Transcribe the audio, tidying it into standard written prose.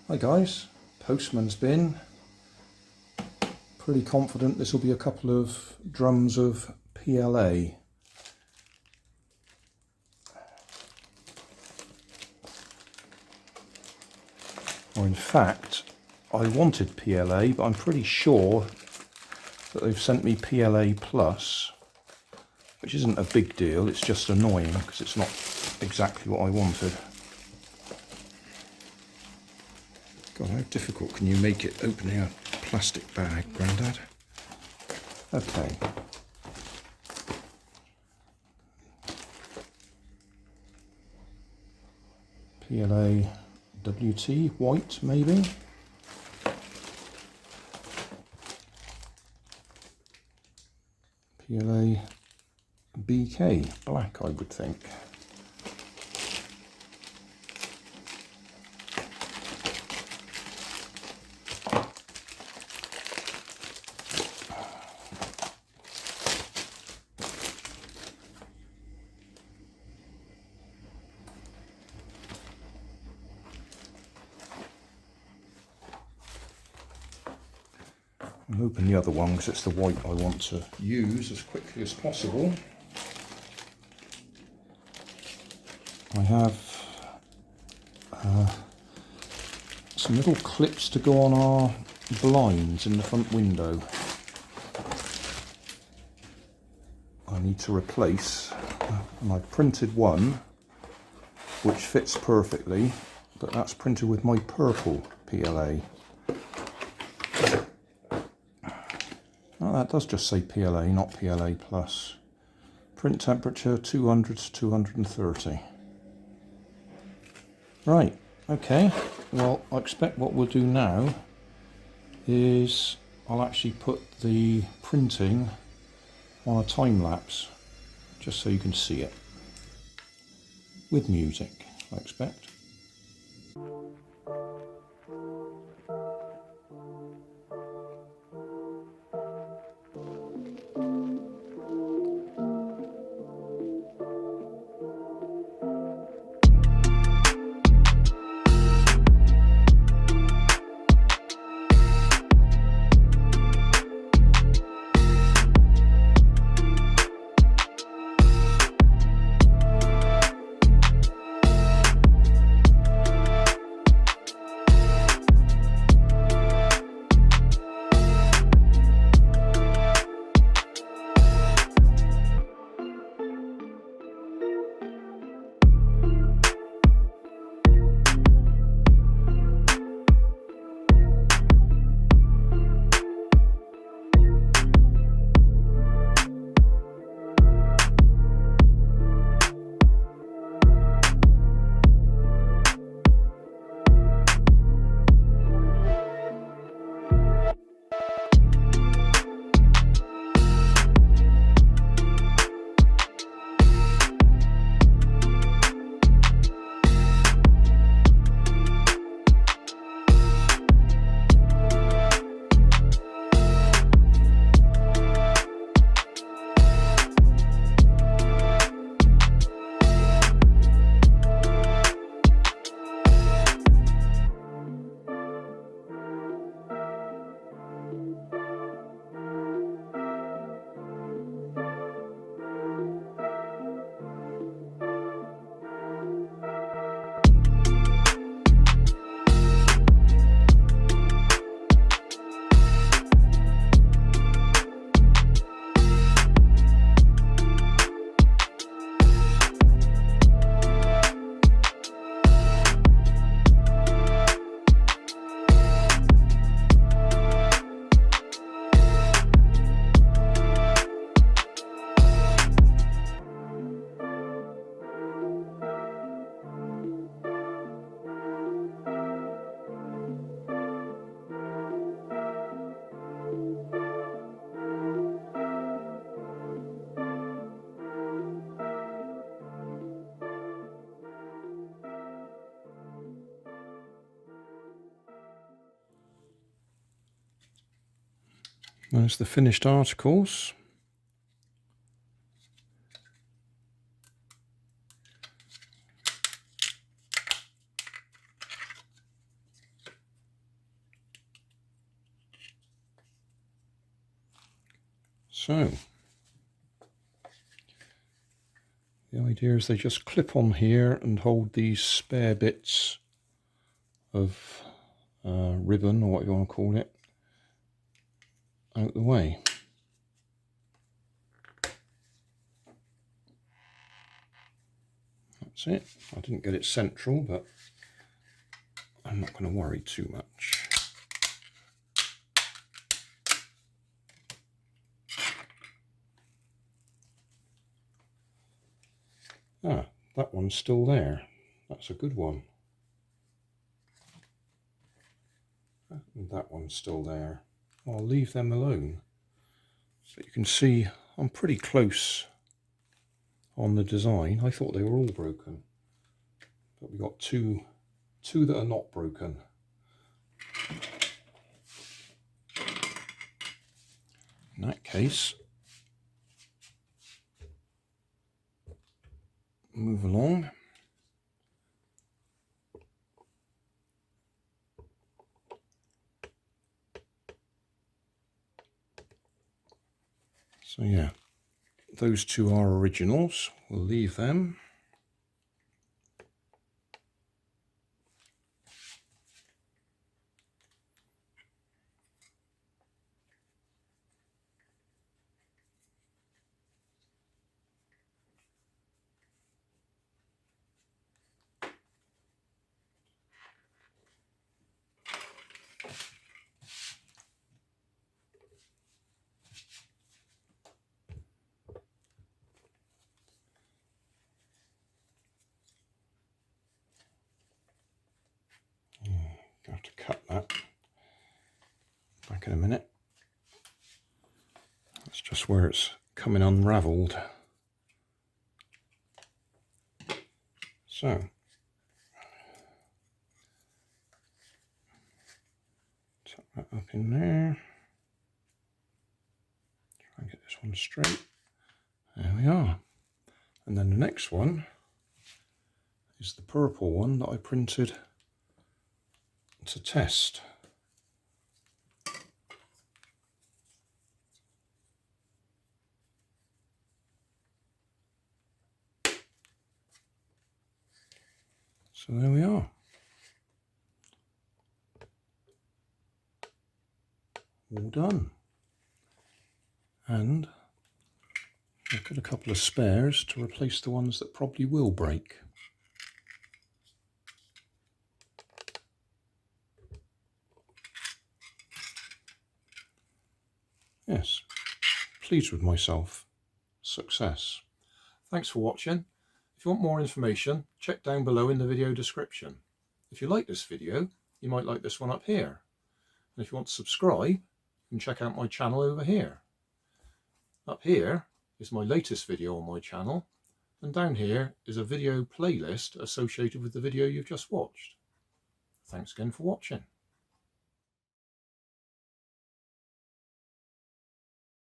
Hi guys, postman's bin. Pretty confident this will be a couple of drums of PLA. Or in fact, I wanted PLA, but I'm pretty sure that they've sent me PLA Plus, which isn't a big deal, it's just annoying because it's not exactly what I wanted. God, how difficult can you make it opening a plastic bag, Grandad? Okay. PLA WT, white maybe? PLA BK, black I would think. I'll open the other one because it's the white I want to use as quickly as possible. I have some little clips to go on our blinds in the front window. I need to replace, and I printed one which fits perfectly, but that's printed with my purple PLA. Oh, that does just say PLA, not PLA Plus. Print temperature 200 to 230. Right, okay. Well, I expect what we'll do now is I'll actually put the printing on a time lapse, just so you can see it. With music, I expect. There's the finished articles. So the idea is they just clip on here and hold these spare bits of ribbon, or what you want to call it, out the way. That's it. I didn't get it central, but I'm not going to worry too much. Ah, that one's still there. That's a good one. And that one's still there. I'll leave them alone. But you can see I'm pretty close on the design. I thought they were all broken, but we got two that are not broken. In that case, move along. So yeah, those two are originals. We'll leave them. Have to cut that back in a minute. That's just where it's coming unravelled. So tuck that up in there. Try and get this one straight. There we are. And then the next one is the purple one that I printed to test. So there we are. All done. And I've got a couple of spares to replace the ones that probably will break. Yes, pleased with myself. Success. Thanks for watching. If you want more information, check down below in the video description. If you like this video, you might like this one up here. And if you want to subscribe, you can check out my channel over here. Up here is my latest video on my channel, and down here is a video playlist associated with the video you've just watched. Thanks again for watching.